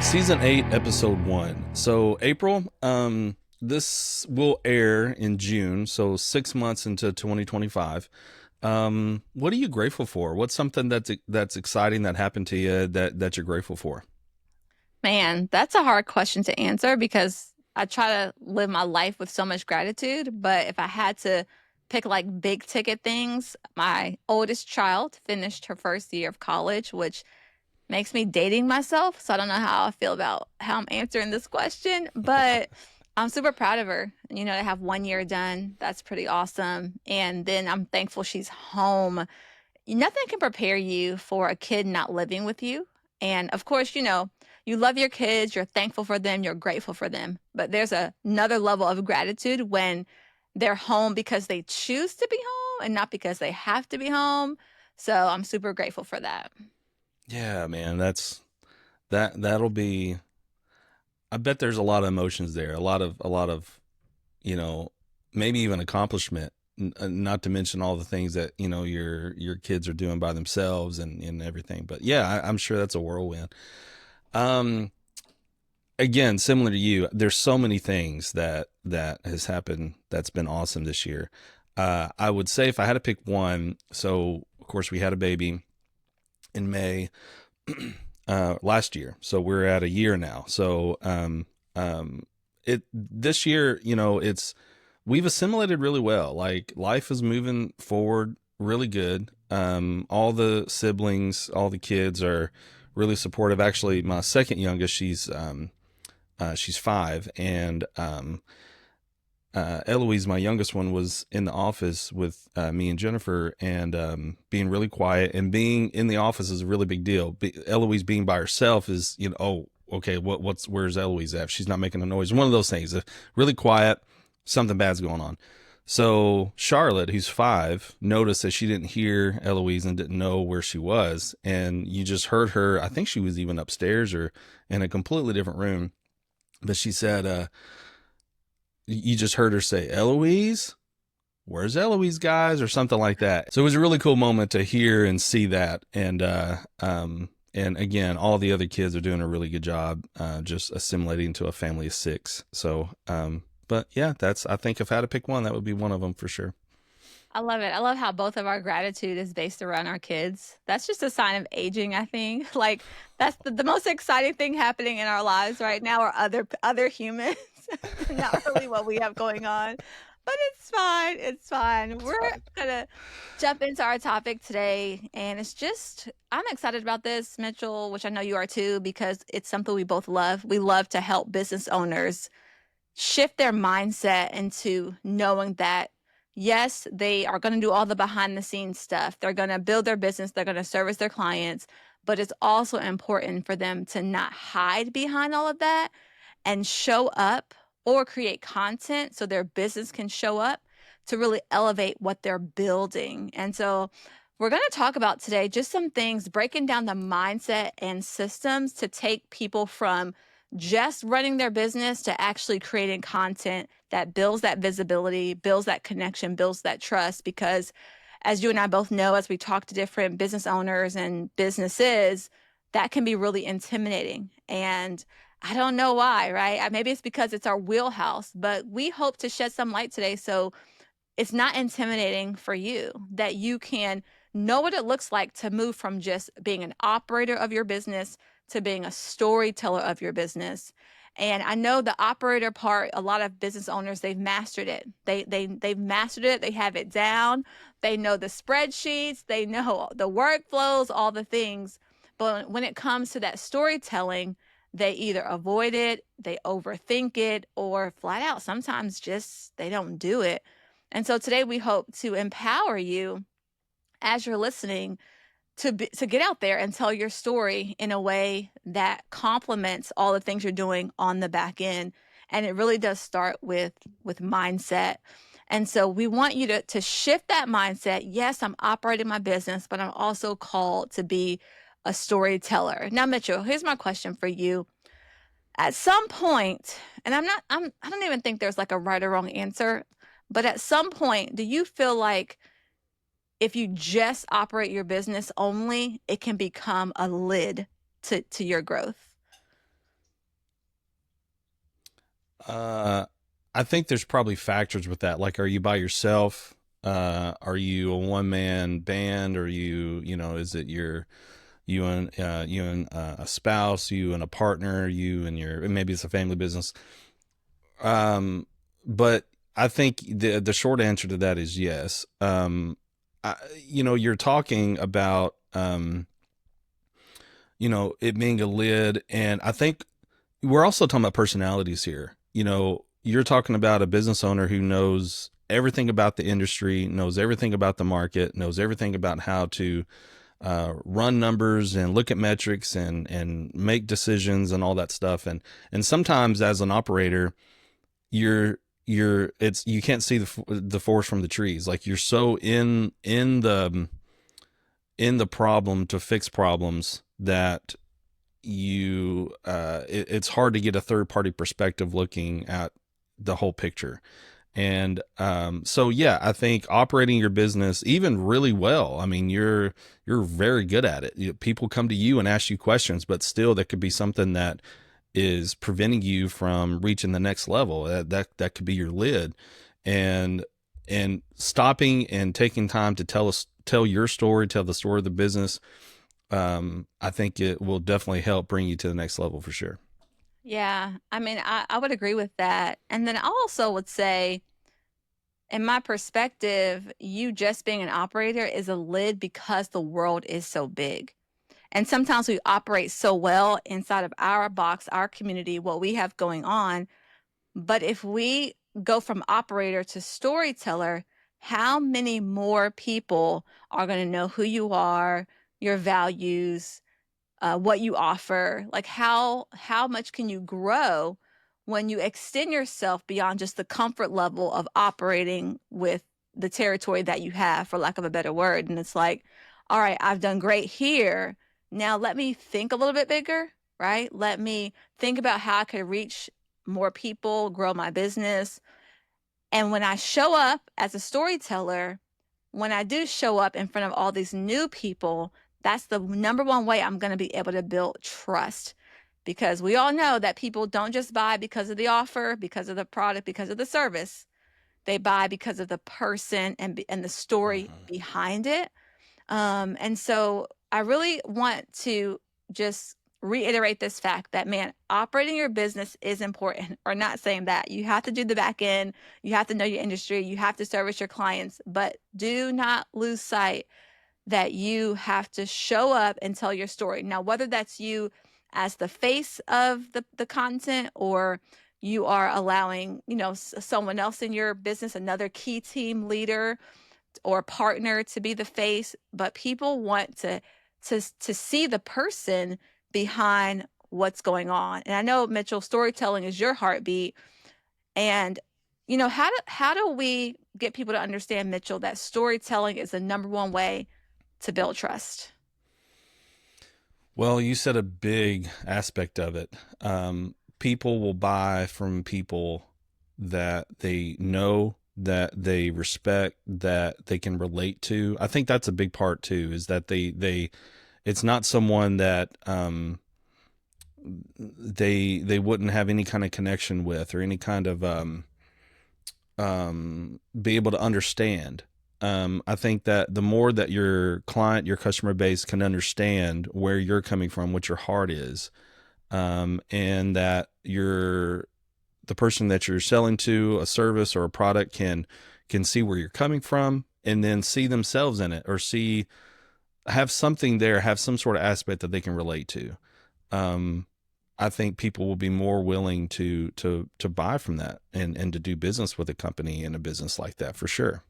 Season 8, Episode 1. So, April, this will air in June, so 6 months into 2025. What are you grateful for? What's something that's exciting that happened to you that you're grateful for? Man, that's a hard question to answer because I try to live my life with so much gratitude. But if I had to pick like big ticket things, my oldest child finished her first year of college, which makes me dating myself. So I don't know how I feel about how I'm answering this question, but I'm super proud of her. To have 1 year done, that's pretty awesome. And then I'm thankful she's home. Nothing can prepare you for a kid not living with you. And of course, you love your kids, you're thankful for them, you're grateful for them. But there's another level of gratitude when they're home because they choose to be home and not because they have to be home. So I'm super grateful for that. Yeah, man, that'll be. I bet there's a lot of emotions there, a lot of you know, maybe even accomplishment. Not to mention all the things that your kids are doing by themselves and everything. But yeah, I'm sure that's a whirlwind. Um, Again, similar to you, there's so many things that has happened that's been awesome this year. I would say if I had to pick one, so of course we had a baby in May last year, so we're at a year now. So it this year, it's we've assimilated really well. Like life is moving forward really good. All the siblings, all the kids are really supportive. Actually, my second youngest, she's 5, and Eloise, my youngest one, was in the office with me and Jennifer, and being really quiet. And being in the office is a really big deal. Eloise being by herself is, oh, okay, where's Eloise at? If she's not making a noise. One of those things. Really quiet, something bad's going on. So Charlotte, who's 5, noticed that she didn't hear Eloise and didn't know where she was, and you just heard her. I think she was even upstairs or in a completely different room, but she said, you just heard her say, Eloise, where's Eloise, guys, or something like that. So it was a really cool moment to hear and see that. And again, all the other kids are doing a really good job, just assimilating to a family of 6. So, but yeah, I think if I had to pick one, that would be one of them for sure. I love it. I love how both of our gratitude is based around our kids. That's just a sign of aging, I think. Like that's the most exciting thing happening in our lives right now are other humans, not really what we have going on. But it's fine. It's fine. It's We're fine. gonna jump into our topic today, and it's just I'm excited about this, Mitchell, which I know you are too, because it's something we both love. We love to help business owners shift their mindset into knowing that yes, they are going to do all the behind the scenes stuff. They're going to build their business, they're going to service their clients, but it's also important for them to not hide behind all of that and show up or create content so their business can show up to really elevate what they're building. And so we're going to talk about today just some things breaking down the mindset and systems to take people from just running their business to actually creating content that builds that visibility, builds that connection, builds that trust. Because as you and I both know, as we talk to different business owners and businesses, that can be really intimidating. And I don't know why, right? Maybe it's because it's our wheelhouse, but we hope to shed some light today so it's not intimidating for you, that you can know what it looks like to move from just being an operator of your business to being a storyteller of your business. And I know the operator part, a lot of business owners, they've mastered it. They've mastered it. They have it down. They know the spreadsheets, they know the workflows, all the things. But when it comes to that storytelling, they either avoid it, they overthink it, or flat out sometimes just they don't do it. And so today we hope to empower you as you're listening to get out there and tell your story in a way that complements all the things you're doing on the back end. And it really does start with mindset. And so we want you to shift that mindset. Yes, I'm operating my business, but I'm also called to be a storyteller. Now, Mitchell, here's my question for you. At some point, and I don't even think there's like a right or wrong answer, but at some point, do you feel like if you just operate your business only, it can become a lid to your growth? Uh, I think there's probably factors with that. Like, are you by yourself? Are you a one man band? Are you, is it you and a spouse, you and a partner, you and maybe it's a family business. Um, but I think the short answer to that is yes. You're talking about it being a lid, and I think we're also talking about personalities here. You're talking about a business owner who knows everything about the industry, knows everything about the market, knows everything about how to run numbers and look at metrics and make decisions and all that stuff. And sometimes as an operator, you can't see the forest from the trees. Like you're so in the problem to fix problems that it's hard to get a third party perspective looking at the whole picture. And so yeah, I think operating your business even really well. I mean, you're very good at it. People come to you and ask you questions, but still, that could be something that is preventing you from reaching the next level. That could be your lid, and stopping and taking time to tell your story, tell the story of the business. I think it will definitely help bring you to the next level for sure. Yeah, I mean, I would agree with that. And then I also would say, in my perspective, you just being an operator is a lid because the world is so big. And sometimes we operate so well inside of our box, our community, what we have going on. But if we go from operator to storyteller, how many more people are going to know who you are, your values, what you offer? Like how much can you grow when you extend yourself beyond just the comfort level of operating with the territory that you have, for lack of a better word? And it's like, all right, I've done great here. Now let me think a little bit bigger, right? Let me think about how I could reach more people, grow my business. And when I show up as a storyteller, when I do show up in front of all these new people, that's the number one way I'm going to be able to build trust. Because we all know that people don't just buy because of the offer, because of the product, because of the service. They buy because of the person and the story Mhm. behind it. And so I really want to just reiterate this fact that, man, operating your business is important, or not saying that. You have to do the back end, you have to know your industry, you have to service your clients, but do not lose sight that you have to show up and tell your story. Now, whether that's you as the face of the content, or you are allowing, someone else in your business, another key team leader or partner, to be the face, but people want to see the person behind what's going on. And I know, Mitchell, storytelling is your heartbeat. And how do we get people to understand, Mitchell, that storytelling is the number one way to build trust? Well, you said a big aspect of it. People will buy from people that they know, that they respect, that they can relate to. I think that's a big part too, is that it's not someone that they wouldn't have any kind of connection with, or any kind of be able to understand. I think that the more that your client, your customer base can understand where you're coming from, what your heart is, and that the person that you're selling to a service or a product can see where you're coming from, and then see themselves in it, or have something there, have some sort of aspect that they can relate to. Um, I think people will be more willing to buy from that, and to do business with a company in a business like that for sure.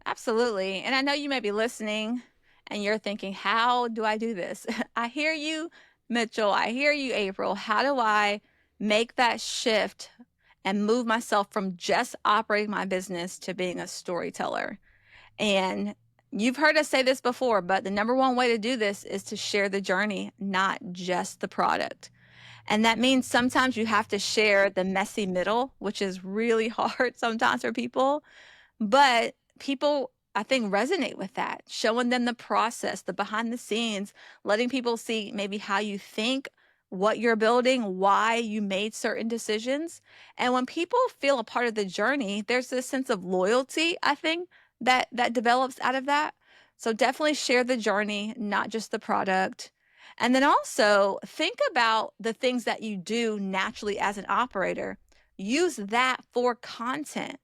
Absolutely. And I know you may be listening and you're thinking, how do I do this? I hear you, Mitchell. I hear you, April. How do I make that shift and move myself from just operating my business to being a storyteller? And you've heard us say this before, but the number one way to do this is to share the journey, not just the product. And that means sometimes you have to share the messy middle, which is really hard sometimes for people. But people, I think, resonate with that, showing them the process, the behind the scenes, letting people see maybe how you think, what you're building, why you made certain decisions. And when people feel a part of the journey, there's this sense of loyalty, I think, that develops out of that. So definitely share the journey, not just the product. And then also think about the things that you do naturally as an operator. Use that for content.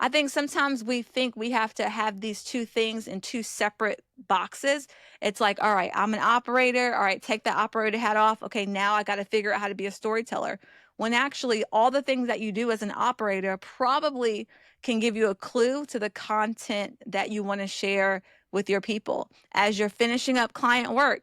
I think sometimes we think we have to have these two things in two separate boxes. It's like, all right, I'm an operator. All right, take the operator hat off. Okay, now I got to figure out how to be a storyteller. When actually, all the things that you do as an operator probably can give you a clue to the content that you want to share with your people. As you're finishing up client work,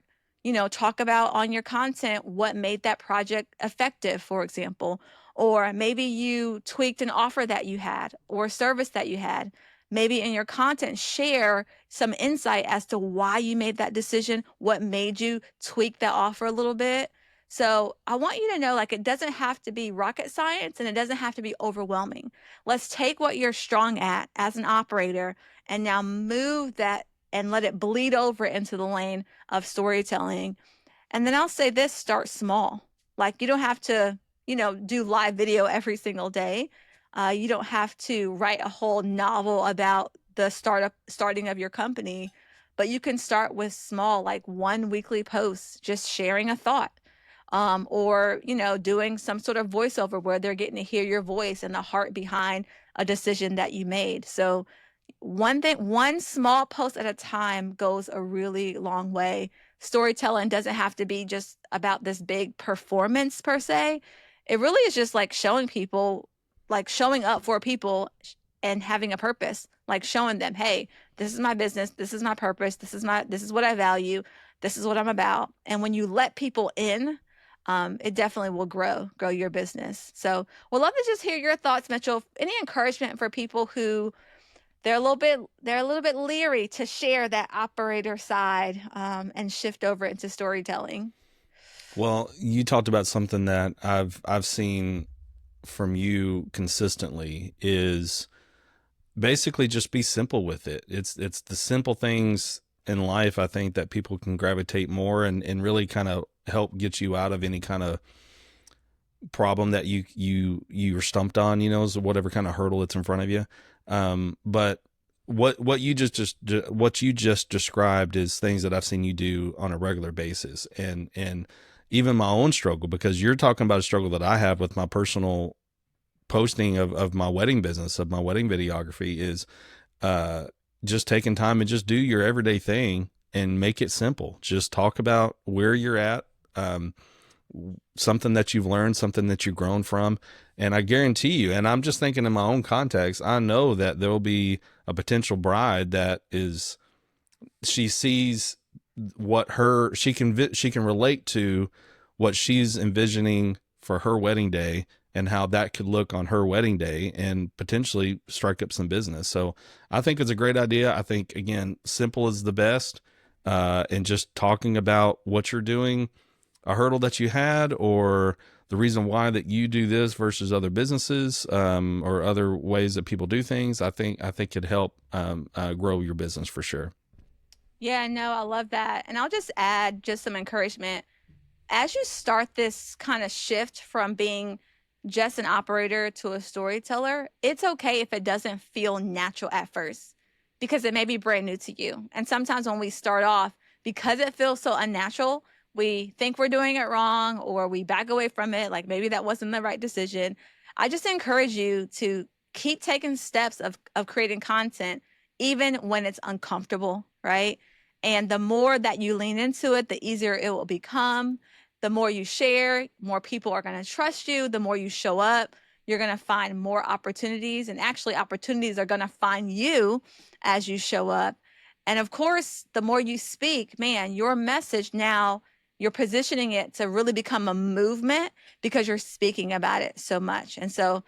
talk about on your content what made that project effective, for example. Or maybe you tweaked an offer that you had or a service that you had. Maybe in your content, share some insight as to why you made that decision, what made you tweak that offer a little bit. So I want you to know, like, it doesn't have to be rocket science and it doesn't have to be overwhelming. Let's take what you're strong at as an operator and now move that and let it bleed over into the lane of storytelling. And then I'll say this, start small. Like, you don't have to, do live video every single day. You don't have to write a whole novel about the starting of your company, but you can start with small, like one weekly post, just sharing a thought. Or, doing some sort of voiceover where they're getting to hear your voice and the heart behind a decision that you made. So one small post at a time goes a really long way. Storytelling doesn't have to be just about this big performance per se. It really is just like showing people, like showing up for people and having a purpose, like showing them, hey, this is my business, this is my purpose, this is what I value, this is what I'm about. And when you let people in, it definitely will grow your business. So we'd love to just hear your thoughts, Mitchell. Any encouragement for people who they're a little bit leery to share that operator side, and shift over into storytelling. Well, you talked about something that I've seen from you consistently is basically just be simple with it. It's the simple things in life I think that people can gravitate more and really kind of help get you out of any kind of problem that you're stumped on, so whatever kind of hurdle that's in front of you. But what what you just described is things that I've seen you do on a regular basis, and even my own struggle, because you're talking about a struggle that I have with my personal posting of my wedding business, of my wedding videography, is uh just taking time and just do your everyday thing and make it simple. Just talk about where you're at, um something that you've learned, something that you've grown from. And I guarantee you, and I'm just thinking in my own context, I know that there'll be a potential bride that is, she sees what her, she can relate to what she's envisioning for her wedding day and how that could look on her wedding day and potentially strike up some business. So I think it's a great idea. I think, again, simple is the best. And just talking about what you're doing, a hurdle that you had, or the reason why that you do this versus other businesses, or other ways that people do things, I think could help grow your business for sure. Yeah, no, I love that. And I'll just add just some encouragement. As you start this kind of shift from being just an operator to a storyteller, it's okay if it doesn't feel natural at first because it may be brand new to you. And sometimes when we start off, because it feels so unnatural, we think we're doing it wrong or we back away from it, like maybe that wasn't the right decision. I just encourage you to keep taking steps of creating content, even when it's uncomfortable, right? And the more that you lean into it, the easier it will become. The more you share, more people are going to trust you. The more you show up, you're going to find more opportunities. And actually, opportunities are going to find you as you show up. And of course, the more you speak, man, your message now, you're positioning it to really become a movement because you're speaking about it so much. And so,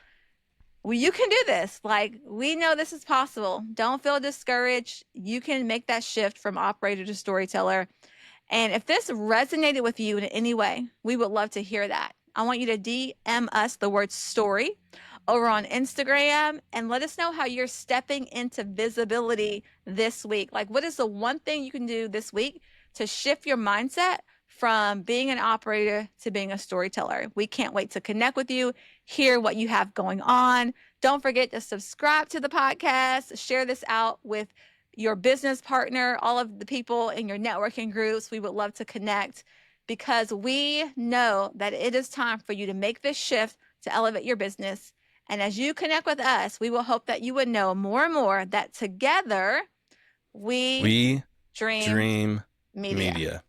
well, you can do this. Like, we know this is possible. Don't feel discouraged. You can make that shift from operator to storyteller. And if this resonated with you in any way, we would love to hear that. I want you to DM us the word story over on Instagram and let us know how you're stepping into visibility this week. Like, what is the one thing you can do this week to shift your mindset from being an operator to being a storyteller. We can't wait to connect with you, hear what you have going on. Don't forget to subscribe to the podcast, share this out with your business partner, all of the people in your networking groups. We would love to connect because we know that it is time for you to make this shift to elevate your business. And as you connect with us, we will hope that you would know more and more that together we We dream dream media. media.